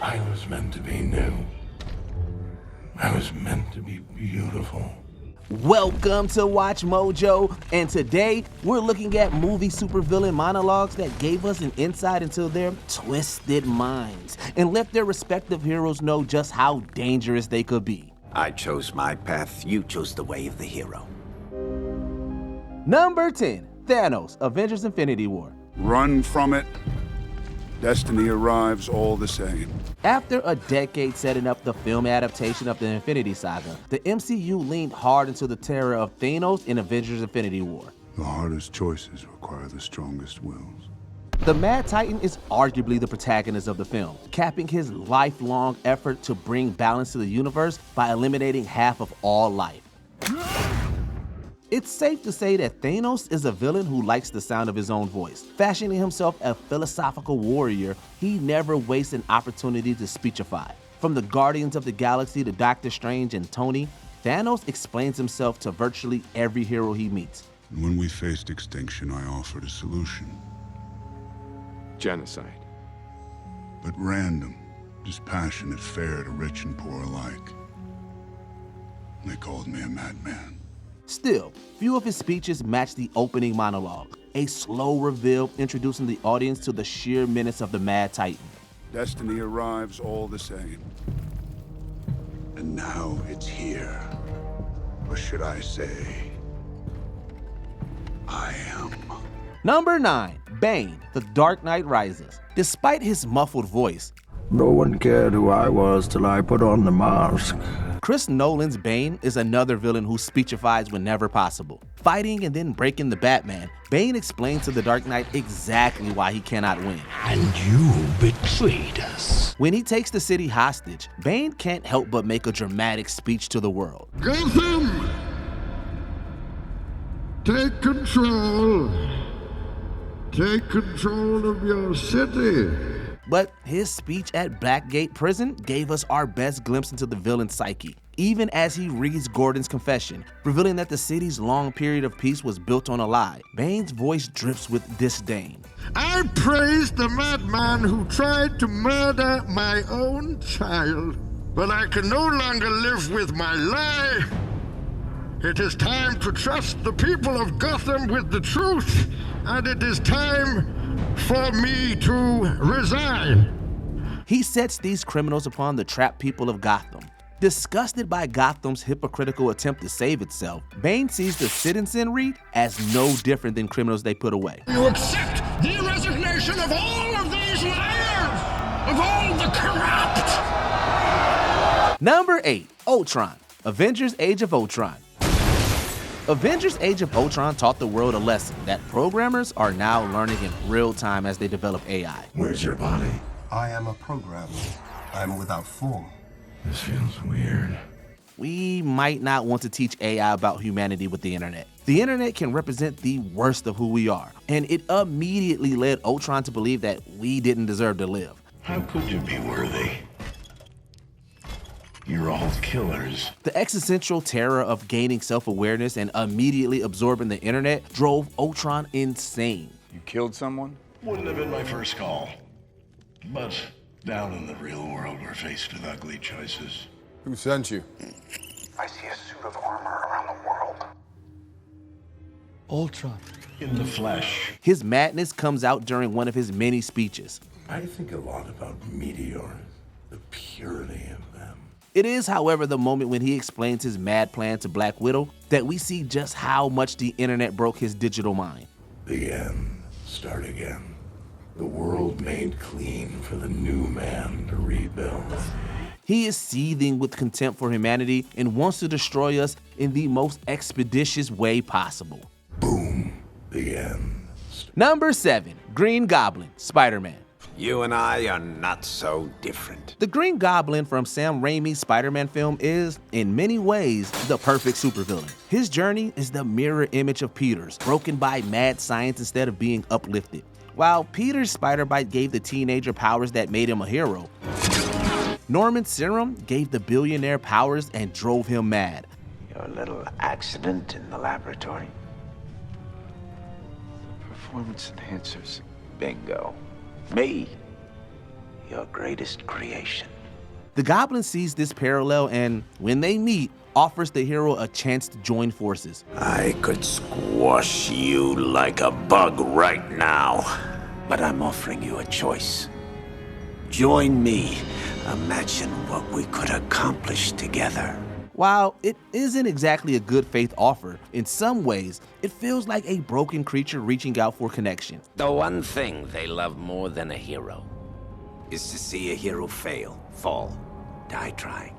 I was meant to be new. I was meant to be beautiful. Welcome to Watch Mojo, and today we're looking at movie supervillain monologues that gave us an insight into their twisted minds and let their respective heroes know just how dangerous they could be. I chose my path, you chose the way of the hero. Number 10, Thanos, Avengers Infinity War. Run from it. Destiny arrives all the same. After a decade setting up the film adaptation of the Infinity Saga, the MCU leaned hard into the terror of Thanos in Avengers Infinity War. The hardest choices require the strongest wills. The Mad Titan is arguably the protagonist of the film, capping his lifelong effort to bring balance to the universe by eliminating half of all life. It's safe to say that Thanos is a villain who likes the sound of his own voice. Fashioning himself a philosophical warrior, he never wastes an opportunity to speechify. From the Guardians of the Galaxy to Doctor Strange and Tony, Thanos explains himself to virtually every hero he meets. When we faced extinction, I offered a solution. Genocide. But random, dispassionate, fair to rich and poor alike. They called me a madman. Still, few of his speeches match the opening monologue, a slow reveal introducing the audience to the sheer menace of the Mad Titan. Destiny arrives all the same. And now it's here. Or should I say, I am. Number 9, Bane, The Dark Knight Rises. Despite his muffled voice, no one cared who I was till I put on the mask. Chris Nolan's Bane is another villain who speechifies whenever possible. Fighting and then breaking the Batman, Bane explains to the Dark Knight exactly why he cannot win. And you betrayed us. When he takes the city hostage, Bane can't help but make a dramatic speech to the world. Gotham! Take control. Take control of your city. But his speech at Blackgate Prison gave us our best glimpse into the villain's psyche, even as he reads Gordon's confession, revealing that the city's long period of peace was built on a lie. Bane's voice drips with disdain. I praised the madman who tried to murder my own child, but I can no longer live with my lie. It is time to trust the people of Gotham with the truth, and it is time for me to resign. He sets these criminals upon the trapped people of Gotham. Disgusted by Gotham's hypocritical attempt to save itself, Bane sees the citizenry as no different than criminals they put away. You accept the resignation of all of these liars, of all the corrupt. Number 8, Ultron, Avengers Age of Ultron. Avengers Age of Ultron taught the world a lesson that programmers are now learning in real time as they develop AI. Where's your body? I am a program. I'm without form. This feels weird. We might not want to teach AI about humanity with the internet. The internet can represent the worst of who we are, and it immediately led Ultron to believe that we didn't deserve to live. How could you be worthy? You're all killers. The existential terror of gaining self-awareness and immediately absorbing the internet drove Ultron insane. You killed someone? Wouldn't have been my first call. But down in the real world, we're faced with ugly choices. Who sent you? I see a suit of armor around the world. Ultron. In the flesh. His madness comes out during one of his many speeches. I think a lot about meteors, the purity of them. It is, however, the moment when he explains his mad plan to Black Widow that we see just how much the internet broke his digital mind. The end. Start again. The world made clean for the new man to rebuild. He is seething with contempt for humanity and wants to destroy us in the most expeditious way possible. Boom. The end. Number 7, Green Goblin, Spider-Man. You and I are not so different. The Green Goblin from Sam Raimi's Spider-Man film is, in many ways, the perfect supervillain. His journey is the mirror image of Peter's, broken by mad science instead of being uplifted. While Peter's spider bite gave the teenager powers that made him a hero, Norman's serum gave the billionaire powers and drove him mad. Your little accident in the laboratory. Performance enhancers. Bingo. Me. your greatest creation. The Goblin sees this parallel and, when they meet, offers the hero a chance to join forces. I could squash you like a bug right now, but I'm offering you a choice. Join me. Imagine what we could accomplish together. While it isn't exactly a good faith offer, in some ways, it feels like a broken creature reaching out for connection. The one thing they love more than a hero is to see a hero fail, fall, die trying.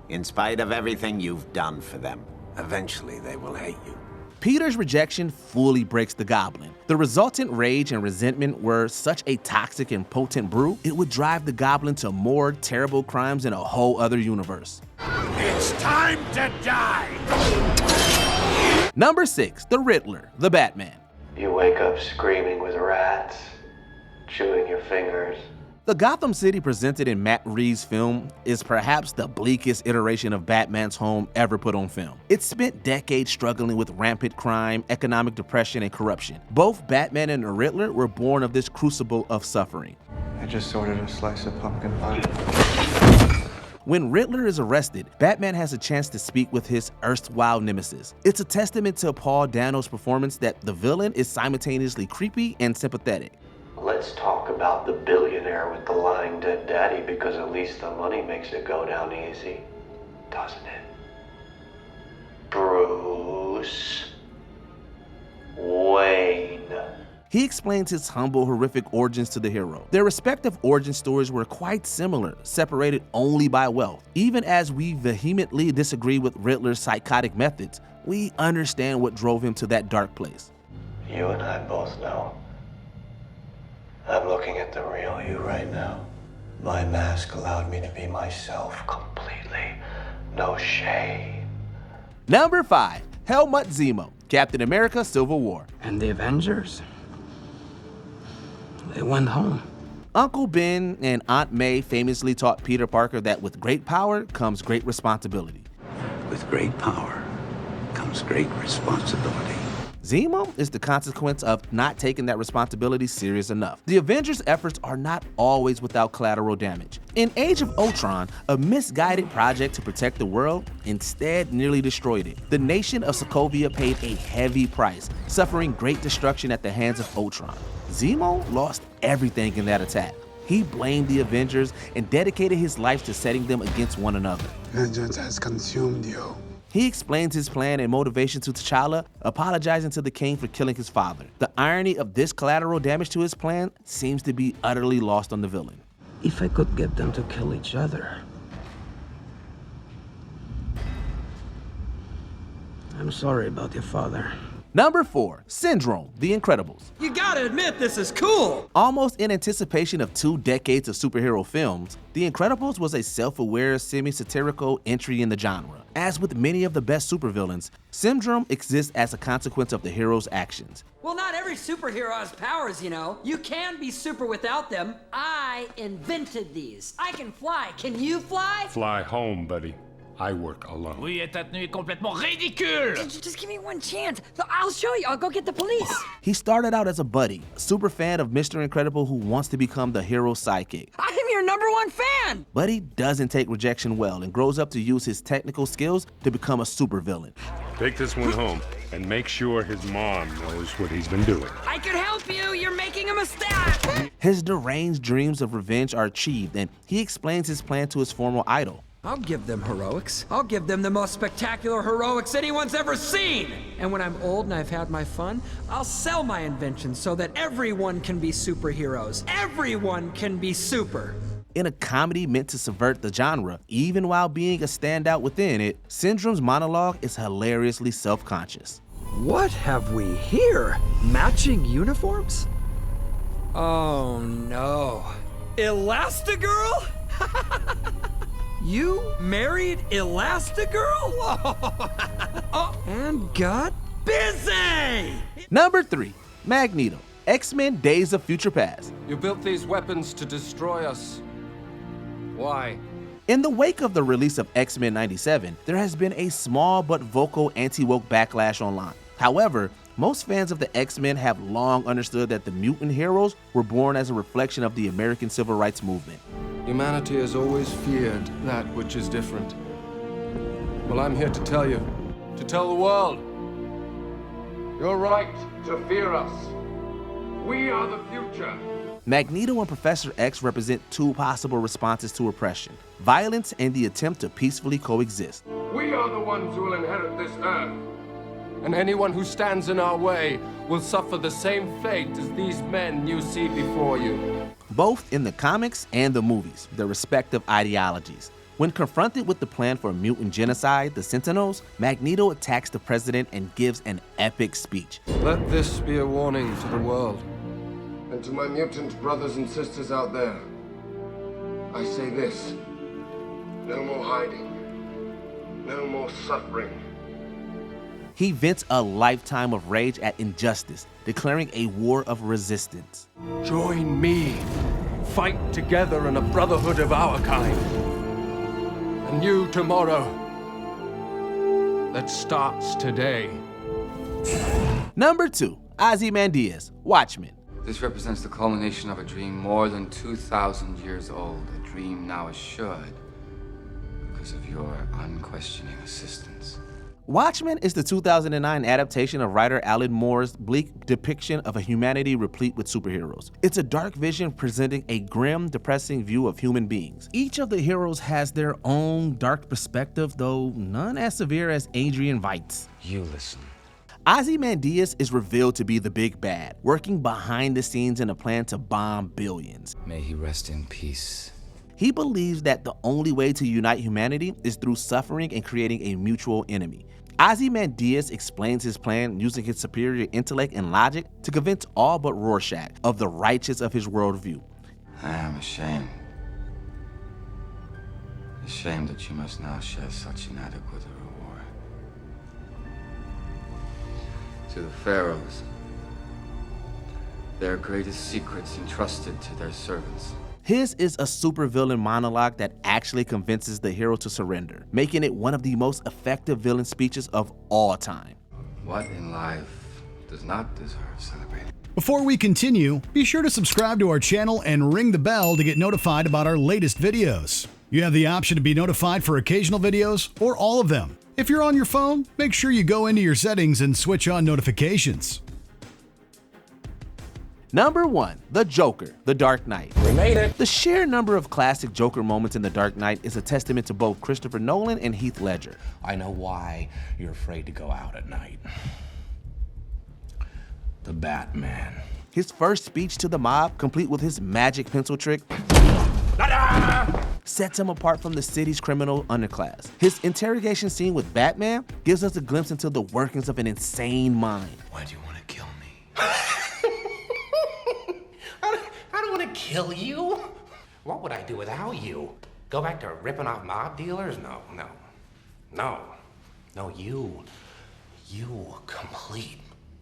In spite of everything you've done for them, eventually they will hate you. Peter's rejection fully breaks the Goblin. The resultant rage and resentment were such a toxic and potent brew, it would drive the Goblin to more terrible crimes in a whole other universe. It's time to die! Number 6, the Riddler, the Batman. You wake up screaming with rats, chewing your fingers. The Gotham City presented in Matt Reeves' film is perhaps the bleakest iteration of Batman's home ever put on film. It spent decades struggling with rampant crime, economic depression, and corruption. Both Batman and the Riddler were born of this crucible of suffering. I just ordered a slice of pumpkin pie. When Riddler is arrested, Batman has a chance to speak with his erstwhile nemesis. It's a testament to Paul Dano's performance that the villain is simultaneously creepy and sympathetic. Let's talk about the billionaire with the lying dead daddy, because at least the money makes it go down easy, doesn't it? Bruce Wayne. He explains his humble, horrific origins to the hero. Their respective origin stories were quite similar, separated only by wealth. Even as we vehemently disagree with Riddler's psychotic methods, we understand what drove him to that dark place. You and I both know. I'm looking at the real you right now. My mask allowed me to be myself completely. No shame. Number 5, Helmut Zemo, Captain America: Civil War. And the Avengers? They went home. Uncle Ben and Aunt May famously taught Peter Parker that with great power comes great responsibility. With great power comes great responsibility. Zemo is the consequence of not taking that responsibility serious enough. The Avengers' efforts are not always without collateral damage. In Age of Ultron, a misguided project to protect the world instead nearly destroyed it. The nation of Sokovia paid a heavy price, suffering great destruction at the hands of Ultron. Zemo lost everything in that attack. He blamed the Avengers and dedicated his life to setting them against one another. Vengeance has consumed you. He explains his plan and motivation to T'Challa, apologizing to the king for killing his father. The irony of this collateral damage to his plan seems to be utterly lost on the villain. If I could get them to kill each other. I'm sorry about your father. Number 4, Syndrome, The Incredibles. You gotta admit, this is cool! Almost in anticipation of 2 decades of superhero films, The Incredibles was a self-aware, semi-satirical entry in the genre. As with many of the best supervillains, Syndrome exists as a consequence of the hero's actions. Well, not every superhero has powers, you know. You can be super without them. I invented these. I can fly. Can you fly? Fly home, buddy. I work alone. Oui, et ta tenue est complètement ridicule! Just give me one chance. I'll show you. I'll go get the police. He started out as a buddy, a super fan of Mr. Incredible who wants to become the hero's sidekick. I'm your #1 fan! But he doesn't take rejection well and grows up to use his technical skills to become a supervillain. Take this one home and make sure his mom knows what he's been doing. I can help you. You're making a mistake. His deranged dreams of revenge are achieved, and he explains his plan to his former idol. I'll give them heroics. I'll give them the most spectacular heroics anyone's ever seen. And when I'm old and I've had my fun, I'll sell my inventions so that everyone can be superheroes. Everyone can be super. In a comedy meant to subvert the genre, even while being a standout within it, Syndrome's monologue is hilariously self-conscious. What have we here? Matching uniforms? Oh no. Elastigirl? You married Elastigirl? Oh, and got busy! Number 3, Magneto, X-Men: Days of Future Past. You built these weapons to destroy us. Why? In the wake of the release of X-Men '97, there has been a small but vocal anti-woke backlash online. However, Most fans of the X-Men have long understood that the mutant heroes were born as a reflection of the American Civil Rights Movement. Humanity has always feared that which is different. Well, I'm here to tell you, to tell the world, you're right to fear us. We are the future. Magneto and Professor X represent two possible responses to oppression: violence and the attempt to peacefully coexist. We are the ones who will inherit this earth. And anyone who stands in our way will suffer the same fate as these men you see before you. Both in the comics and the movies, their respective ideologies. When confronted with the plan for mutant genocide, the Sentinels, Magneto attacks the president and gives an epic speech. Let this be a warning to the world. And to my mutant brothers and sisters out there, I say this: no more hiding, no more suffering. He vents a lifetime of rage at injustice, declaring a war of resistance. Join me. Fight together in a brotherhood of our kind. A new tomorrow that starts today. Number 2, Ozymandias, Watchmen. This represents the culmination of a dream more than 2,000 years old. A dream now assured because of your unquestioning assistance. Watchmen is the 2009 adaptation of writer Alan Moore's bleak depiction of a humanity replete with superheroes. It's a dark vision presenting a grim, depressing view of human beings. Each of the heroes has their own dark perspective, though none as severe as Adrian Veidt's. You listen. Ozymandias is revealed to be the big bad, working behind the scenes in a plan to bomb billions. May he rest in peace. He believes that the only way to unite humanity is through suffering and creating a mutual enemy. Ozymandias explains his plan using his superior intellect and logic to convince all but Rorschach of the righteous of his worldview. I am ashamed. Ashamed that you must now share such inadequate a reward. To the pharaohs, their greatest secrets entrusted to their servants. His is a supervillain monologue that actually convinces the hero to surrender, making it one of the most effective villain speeches of all time. What in life does not deserve celebrating? Before we continue, be sure to subscribe to our channel and ring the bell to get notified about our latest videos. You have the option to be notified for occasional videos or all of them. If you're on your phone, make sure you go into your settings and switch on notifications. Number 1, The Joker, The Dark Knight. We made it. The sheer number of classic Joker moments in The Dark Knight is a testament to both Christopher Nolan and Heath Ledger. I know why you're afraid to go out at night. The Batman. His first speech to the mob, complete with his magic pencil trick, sets him apart from the city's criminal underclass. His interrogation scene with Batman gives us a glimpse into the workings of an insane mind. Why do you want to kill me? I don't want to kill you. What would I do without you? Go back to ripping off mob dealers? No, you complete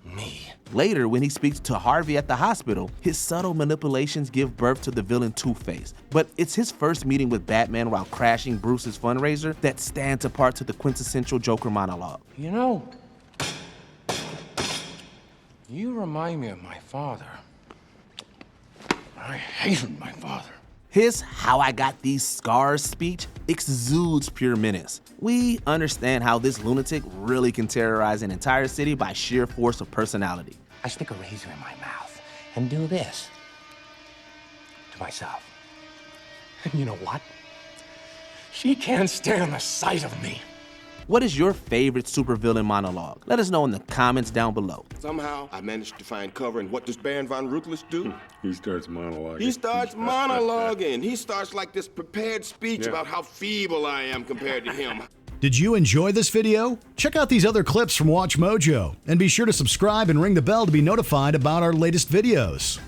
me. Later, when he speaks to Harvey at the hospital, his subtle manipulations give birth to the villain Two-Face. But it's his first meeting with Batman while crashing Bruce's fundraiser that stands apart to the quintessential Joker monologue. You know, you remind me of my father. I hated my father. His "how I got these scars" speech exudes pure menace. We understand how this lunatic really can terrorize an entire city by sheer force of personality. I stick a razor in my mouth and do this to myself. And you know what? She can't stand the sight of me. What is your favorite supervillain monologue? Let us know in the comments down below. Somehow, I managed to find cover, and what does Baron von Ruthless do? He starts monologuing. He starts monologuing. He starts like this prepared speech about how feeble I am compared to him. Did you enjoy this video? Check out these other clips from WatchMojo, and be sure to subscribe and ring the bell to be notified about our latest videos.